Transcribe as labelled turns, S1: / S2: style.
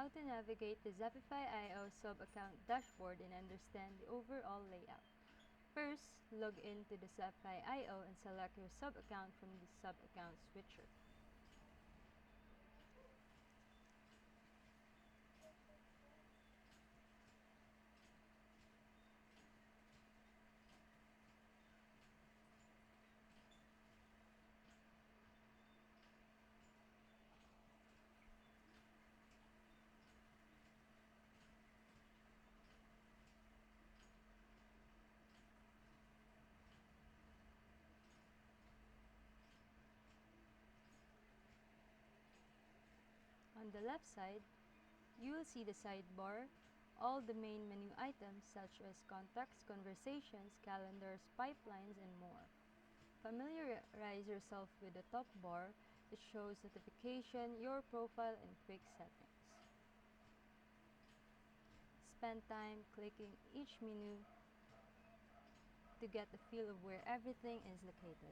S1: how to navigate the Zapify IO sub-account dashboard and understand the overall layout. First, log in to the Zapify IO and select your sub-account from the sub-account switcher. On the left side, you will see the sidebar, all the main menu items such as contacts, conversations, calendars, pipelines, and more. Familiarize yourself with the top bar, which shows notification, your profile, and quick settings. Spend time clicking each menu to get the feel of where everything is located.